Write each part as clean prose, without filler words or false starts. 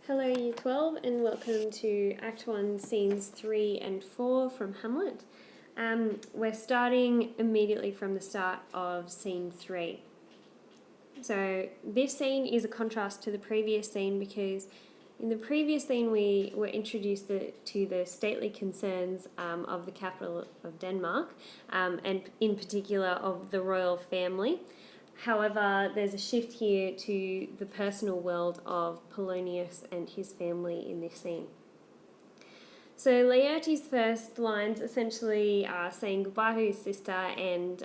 Hello Year 12 and welcome to Act 1 Scenes 3 and 4 from Hamlet. We're starting immediately from the start of Scene 3. So this scene is a contrast to the previous scene because in the previous scene we were introduced to the stately concerns of the capital of Denmark and in particular of the royal family. However, there's a shift here to the personal world of Polonius and his family in this scene. So Laertes' first lines essentially are saying goodbye to his sister and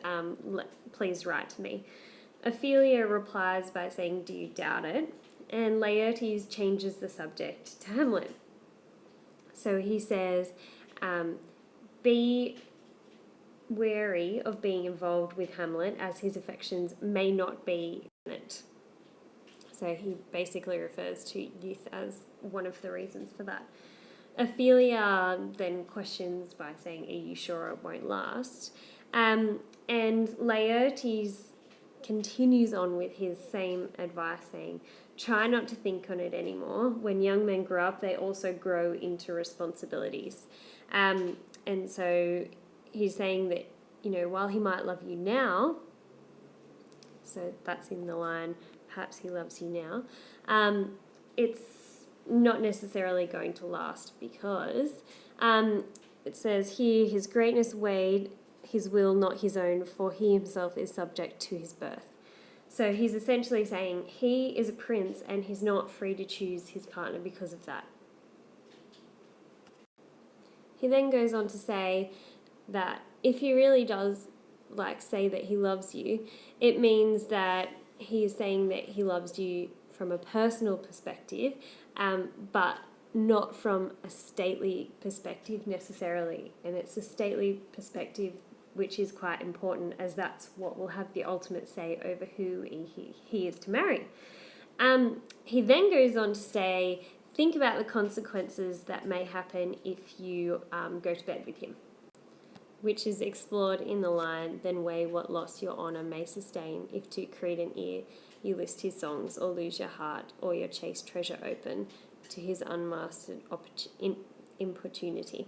please write to me. Ophelia replies by saying, do you doubt it? And Laertes changes the subject to Hamlet. So he says, be wary of being involved with Hamlet as his affections may not be in it. So he basically refers to youth as one of the reasons for that. Ophelia then questions by saying, are you sure it won't last? And Laertes continues on with his same advice saying, try not to think on it anymore. When young men grow up, they also grow into responsibilities. And so he's saying that, while he might love you now, so that's in the line, perhaps he loves you now, it's not necessarily going to last because it says here, his greatness weighed his will, not his own, for he himself is subject to his birth. So he's essentially saying he is a prince and he's not free to choose his partner because of that. He then goes on to say that if he really does say that he loves you, it means that he is saying that he loves you from a personal perspective, but not from a stately perspective necessarily. And it's a stately perspective which is quite important, as that's what will have the ultimate say over who he is to marry. He then goes on to say, think about the consequences that may happen if you go to bed with him, which is explored in the line, then weigh what loss your honour may sustain if to Cretan ear you list his songs, or lose your heart, or your chaste treasure open to his unmastered importunity.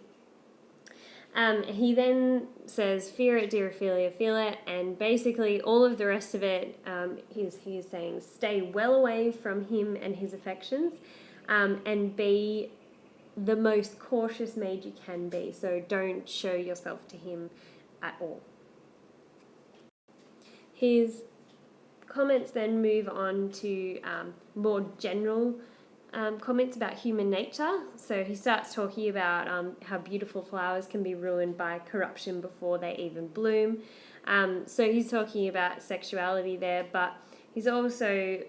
He then says, fear it, dear Ophelia, feel it, and basically all of the rest of it, he's saying, stay well away from him and his affections, and be the most cautious maid you can be, so don't show yourself to him at all. His comments then move on to more general comments about human nature. So he starts talking about how beautiful flowers can be ruined by corruption before they even bloom. So he's talking about sexuality there, but he's also,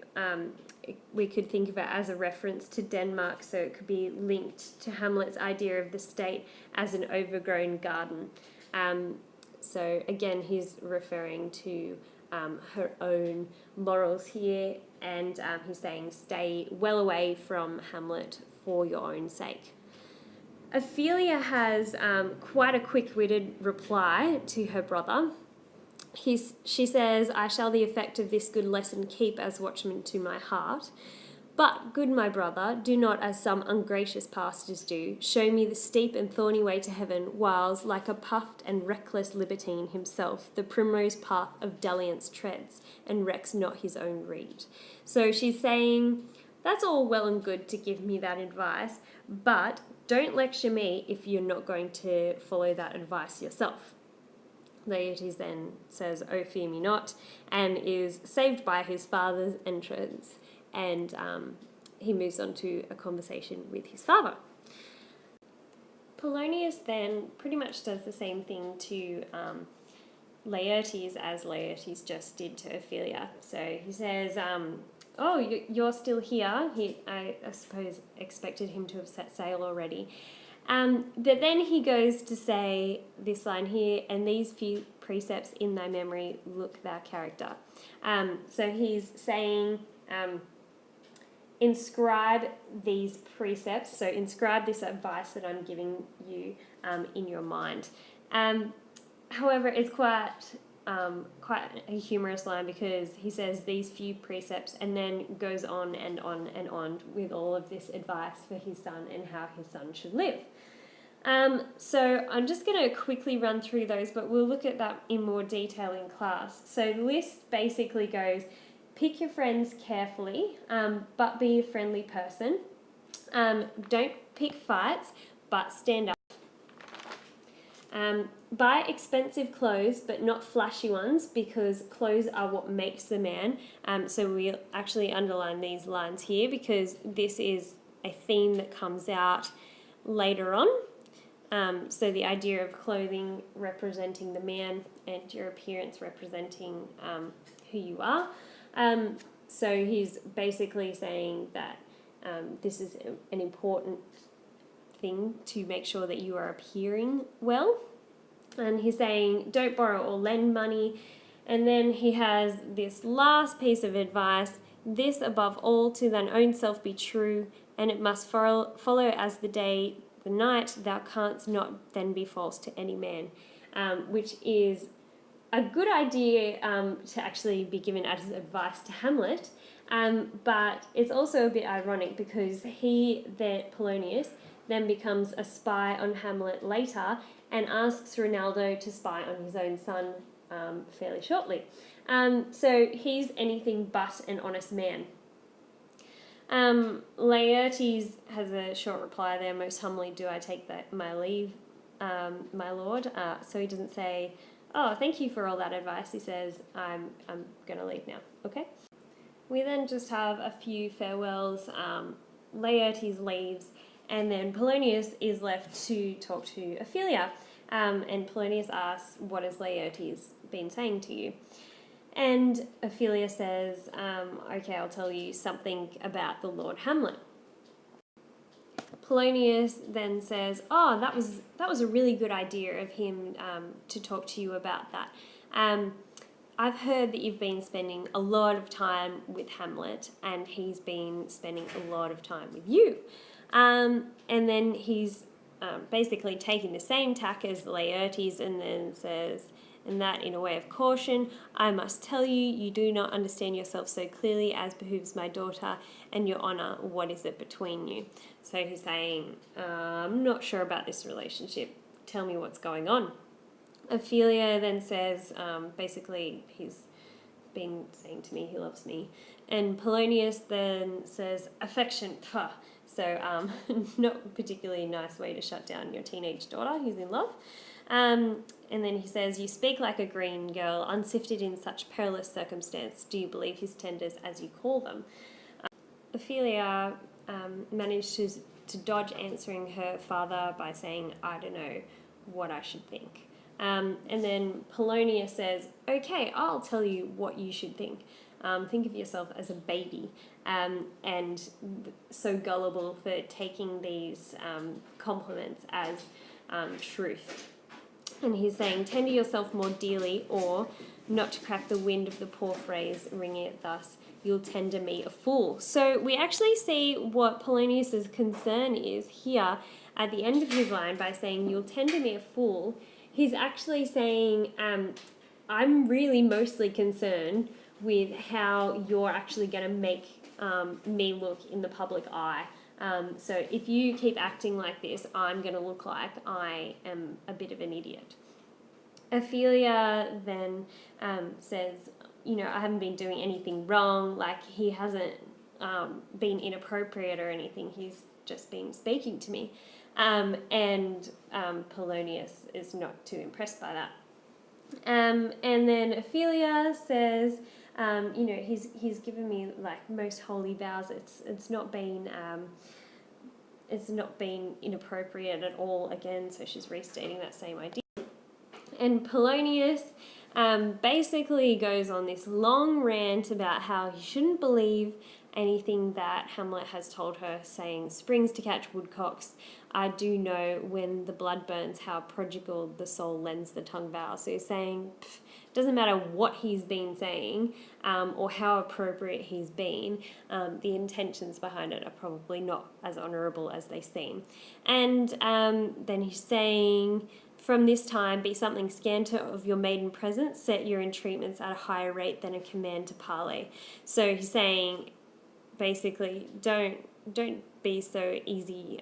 we could think of it as a reference to Denmark, so it could be linked to Hamlet's idea of the state as an overgrown garden. So again, he's referring to her own morals here, and he's saying stay well away from Hamlet for your own sake. Ophelia has quite a quick-witted reply to her brother. She says, I shall the effect of this good lesson keep as watchman to my heart. But, good my brother, do not, as some ungracious pastors do, show me the steep and thorny way to heaven, whiles, like a puffed and reckless libertine himself, the primrose path of dalliance treads, and recks not his own reed. So she's saying, that's all well and good to give me that advice, but don't lecture me if you're not going to follow that advice yourself. Laertes then says, oh, fear me not, and is saved by his father's entrance, and he moves on to a conversation with his father. Polonius then pretty much does the same thing to Laertes as Laertes just did to Ophelia. So he says, oh, you're still here. I suppose expected him to have set sail already. But then he goes to say this line here, and these few precepts in thy memory look thy character. So he's saying, inscribe these precepts, so inscribe this advice that I'm giving you in your mind. However, it's quite quite a humorous line because he says these few precepts and then goes on and on and on with all of this advice for his son and how his son should live. So I'm just going to quickly run through those, but we'll look at that in more detail in class. So the list basically goes, pick your friends carefully, but be a friendly person. Don't pick fights, but stand up. Buy expensive clothes, but not flashy ones, because clothes are what makes the man. So we actually underline these lines here because this is a theme that comes out later on. So the idea of clothing representing the man and your appearance representing who you are. So he's basically saying that this is an important thing to make sure that you are appearing well. And he's saying don't borrow or lend money. And then he has this last piece of advice: this above all, to thine own self be true, and it must follow as the day the night, thou canst not then be false to any man, which is a good idea to actually be given as advice to Hamlet, but it's also a bit ironic because Polonius, then becomes a spy on Hamlet later and asks Rinaldo to spy on his own son fairly shortly. So he's anything but an honest man. Laertes has a short reply there: most humbly do I take my leave, my lord. So he doesn't say, oh, thank you for all that advice. He says, I'm going to leave now. Okay. We then just have a few farewells. Laertes leaves, and then Polonius is left to talk to Ophelia. And Polonius asks, what has Laertes been saying to you? And Ophelia says, okay, I'll tell you something about the Lord Hamlet. Polonius then says, oh, that was a really good idea of him to talk to you about that. I've heard that you've been spending a lot of time with Hamlet, and he's been spending a lot of time with you. And then he's basically taking the same tack as Laertes and then says, and that in a way of caution, I must tell you, you do not understand yourself so clearly as behooves my daughter and your honour. What is it between you? So he's saying, I'm not sure about this relationship. Tell me what's going on. Ophelia then says, basically, he's been saying to me he loves me. And Polonius then says, affection, pah. So not a particularly nice way to shut down your teenage daughter who's in love. And then he says, you speak like a green girl, unsifted in such perilous circumstance. Do you believe his tenders as you call them? Ophelia managed to dodge answering her father by saying, I don't know what I should think. And then Polonius says, okay, I'll tell you what you should think. Think of yourself as a baby and so gullible for taking these compliments as truth. And he's saying, tender yourself more dearly, or, not to crack the wind of the poor phrase, ringing it thus, you'll tender me a fool. So we actually see what Polonius's concern is here at the end of his line by saying, you'll tender me a fool. He's actually saying, I'm really mostly concerned with how you're actually going to make me look in the public eye. So if you keep acting like this, I'm going to look like I am a bit of an idiot. Ophelia then says, I haven't been doing anything wrong, like he hasn't been inappropriate or anything, he's just been speaking to me. And Polonius is not too impressed by that. And then Ophelia says, he's given me like most holy vows. It's not been inappropriate at all again. So she's restating that same idea. And Polonius basically goes on this long rant about how he shouldn't believe anything that Hamlet has told her, saying, springs to catch woodcocks, I do know when the blood burns how prodigal the soul lends the tongue vow. So he's saying, doesn't matter what he's been saying or how appropriate he's been, the intentions behind it are probably not as honourable as they seem. And then he's saying, from this time be something scanter of your maiden presence, set your entreatments at a higher rate than a command to parley. So he's saying, basically, don't be so easy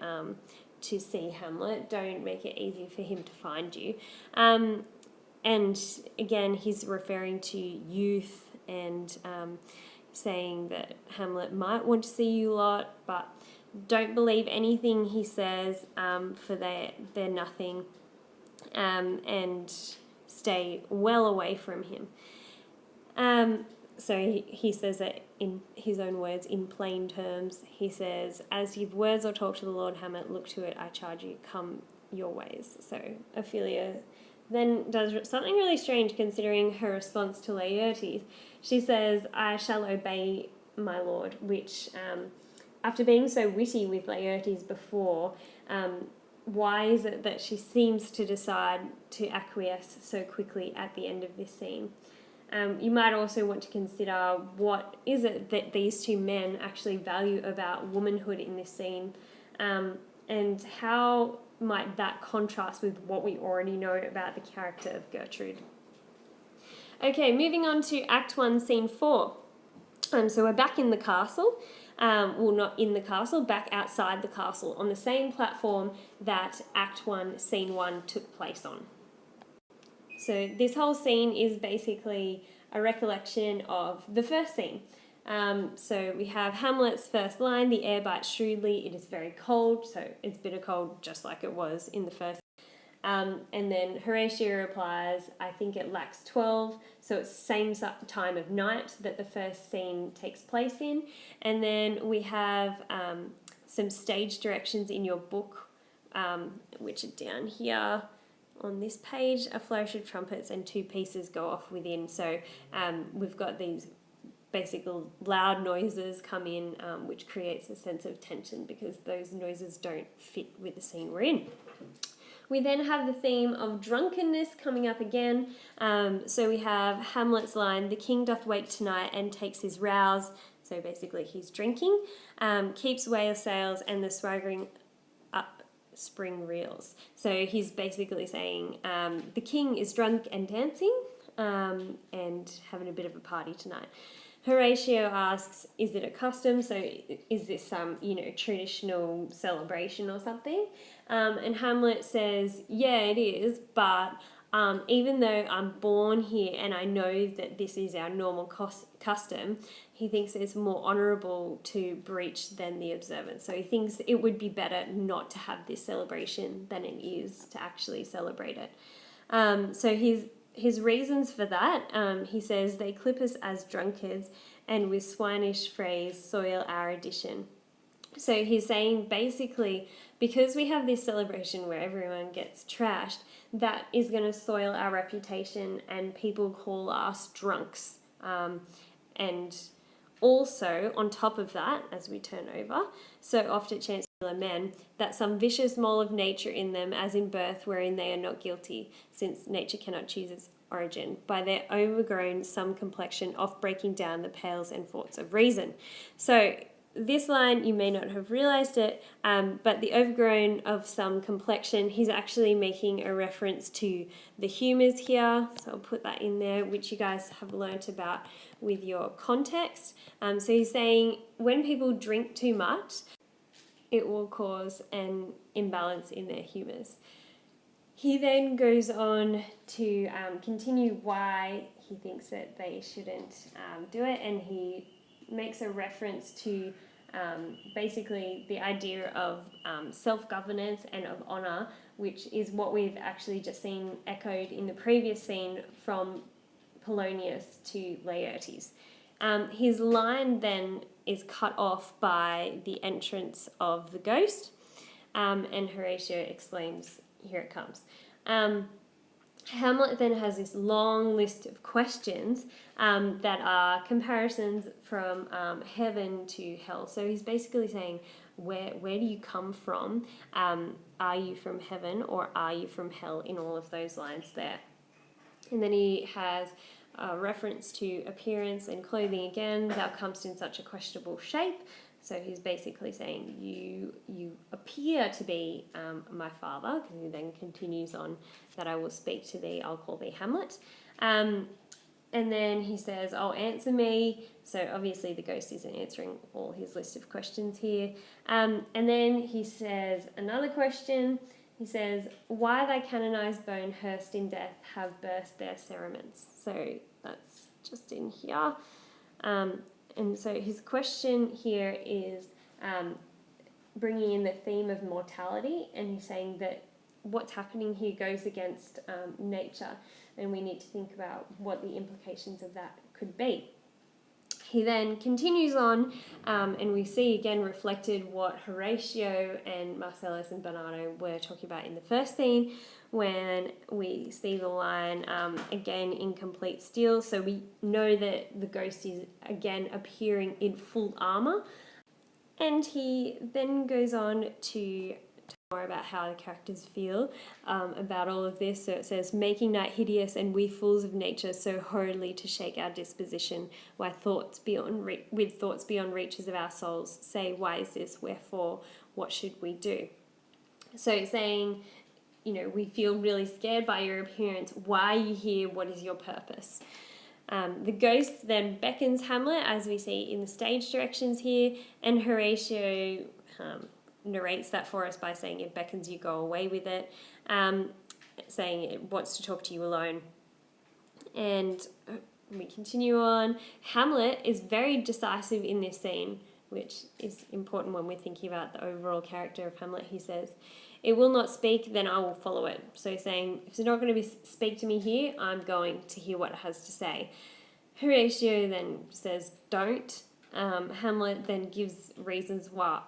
to see Hamlet. Don't make it easy for him to find you. And again, he's referring to youth and saying that Hamlet might want to see you a lot, but don't believe anything he says, for they're nothing, and stay well away from him. So he says that in his own words, in plain terms, he says, as you've words or talk to the Lord Hamlet, look to it, I charge you, come your ways. So Ophelia then does something really strange considering her response to Laertes. She says, I shall obey my lord, which, after being so witty with Laertes before, why is it that she seems to decide to acquiesce so quickly at the end of this scene? You might also want to consider what is it that these two men actually value about womanhood in this scene, and how might that contrast with what we already know about the character of Gertrude. Okay, moving on to Act 1, Scene 4. So we're back in the castle. Well, not in the castle, back outside the castle, on the same platform that Act 1, Scene 1 took place on. So this whole scene is basically a recollection of the first scene. So we have Hamlet's first line, the air bites shrewdly, it is very cold, so it's bitter cold just like it was in the first. And then Horatio replies, I think it lacks 12, so it's the same time of night that the first scene takes place in. And then we have some stage directions in your book, which are down here on this page. A flourish of trumpets and two pieces go off within. So we've got these basic loud noises come in, which creates a sense of tension because those noises don't fit with the scene we're in. We then have the theme of drunkenness coming up again. So we have Hamlet's line, the king doth wake tonight and takes his rouse. So basically he's drinking, keeps whale sails and the swaggering up spring reels. So he's basically saying the king is drunk and dancing and having a bit of a party tonight. Horatio asks, is it a custom? So is this some, traditional celebration or something? And Hamlet says, yeah, it is, but even though I'm born here and I know that this is our normal custom, he thinks it's more honourable to breach than the observance. So he thinks it would be better not to have this celebration than it is to actually celebrate it. So his reasons for that, he says, they clip us as drunkards and with swinish phrase soil our addition. So he's saying basically, because we have this celebration where everyone gets trashed, that is going to soil our reputation and people call us drunks. And also, on top of that, as we turn over, so oft it chance men, that some vicious mole of nature in them, as in birth, wherein they are not guilty, since nature cannot choose its origin, by their overgrown some complexion, oft breaking down the pales and forts of reason. So this line, you may not have realised it, but the overgrown of some complexion, he's actually making a reference to the humours here, so I'll put that in there, which you guys have learnt about with your context. So he's saying when people drink too much, it will cause an imbalance in their humours. He then goes on to continue why he thinks that they shouldn't do it, and he makes a reference to basically the idea of self-governance and of honour, which is what we've actually just seen echoed in the previous scene from Polonius to Laertes. His line then is cut off by the entrance of the ghost, and Horatio exclaims, here it comes. Hamlet then has this long list of questions that are comparisons from heaven to hell. So he's basically saying, where do you come from? Are you from heaven or are you from hell, in all of those lines there? And then he has a reference to appearance and clothing again. Thou comest in such a questionable shape. So he's basically saying, you appear to be my father, because he then continues on that I will speak to thee, I'll call thee Hamlet. And then he says, oh, answer me. So obviously the ghost isn't answering all his list of questions here. And then he says another question. He says, why thy canonized bone hearsed in death have burst their cerements. So that's just in here. And so his question here is bringing in the theme of mortality, and he's saying that what's happening here goes against nature, and we need to think about what the implications of that could be. He then continues on, and we see again reflected what Horatio and Marcellus and Bernardo were talking about in the first scene, when we see the line again in complete steel. So we know that the ghost is again appearing in full armor, and he then goes on to more about how the characters feel about all of this. So it says, making night hideous, and we fools of nature so horridly to shake our disposition, why thoughts beyond with thoughts beyond reaches of our souls, say, why is this, wherefore, what should we do? So saying, we feel really scared by your appearance, why are you here, what is your purpose? The ghost then beckons Hamlet, as we see in the stage directions here, and Horatio narrates that for us by saying, it beckons you, go away with it, saying it wants to talk to you alone. And we continue on. Hamlet is very decisive in this scene, which is important when we're thinking about the overall character of Hamlet. He says, it will not speak, then I will follow it. So saying, if it's not going to speak to me here, I'm going to hear what it has to say. Horatio then says, don't. Hamlet then gives reasons why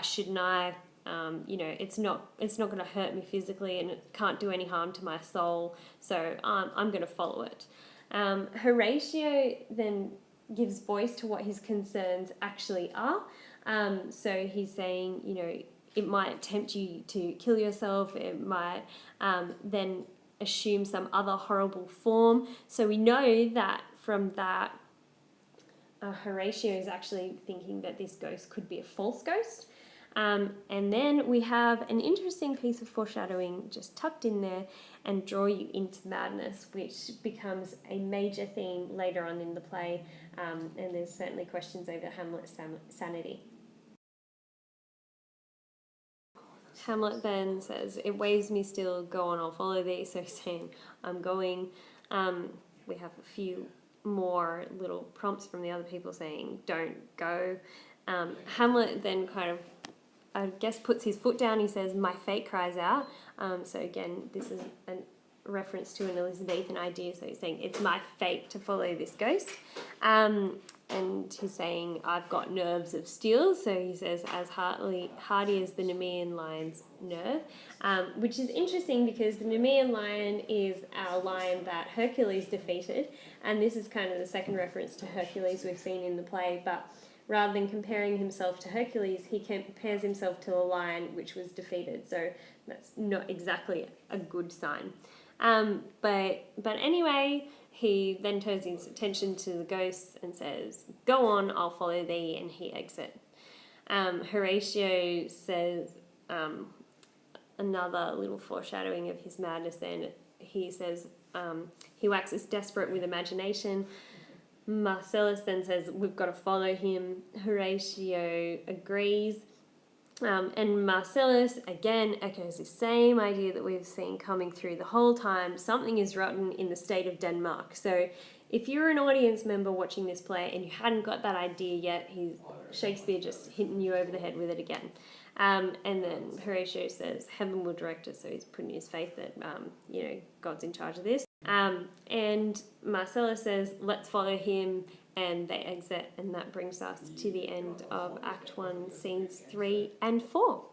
shouldn't I? It's not going to hurt me physically, and it can't do any harm to my soul, so I'm going to follow it. Horatio then gives voice to what his concerns actually are. So he's saying, it might tempt you to kill yourself, it might then assume some other horrible form. So we know that from that, Horatio is actually thinking that this ghost could be a false ghost. And then we have an interesting piece of foreshadowing just tucked in there, and draw you into madness, which becomes a major theme later on in the play, and there's certainly questions over Hamlet's sanity. Hamlet then says, it waves me still, go on, I'll follow thee. So saying, I'm going. We have a few more little prompts from the other people saying, don't go. Hamlet then kind of, I guess, puts his foot down. He says, my fate cries out. So again, this is a reference to an Elizabethan idea. So he's saying, it's my fate to follow this ghost. And he's saying, I've got nerves of steel. So he says, as hardy as the Nemean lion's nerve, which is interesting because the Nemean lion is our lion that Hercules defeated. And this is kind of the second reference to Hercules we've seen in the play. But rather than comparing himself to Hercules, he compares himself to a lion which was defeated. So that's not exactly a good sign. But anyway, he then turns his attention to the ghosts and says, go on, I'll follow thee, and he exits. Horatio says another little foreshadowing of his madness then. He says he waxes desperate with imagination. Marcellus then says, we've got to follow him. Horatio agrees. And Marcellus, again, echoes the same idea that we've seen coming through the whole time. Something is rotten in the state of Denmark. So if you're an audience member watching this play and you hadn't got that idea yet, Shakespeare just hitting you over the head with it again. And then Horatio says, heaven will direct us. So he's putting his faith that, God's in charge of this. And Marcellus says, let's follow him, and they exit, and that brings us to the end of Act 1, Scenes 3 and 4.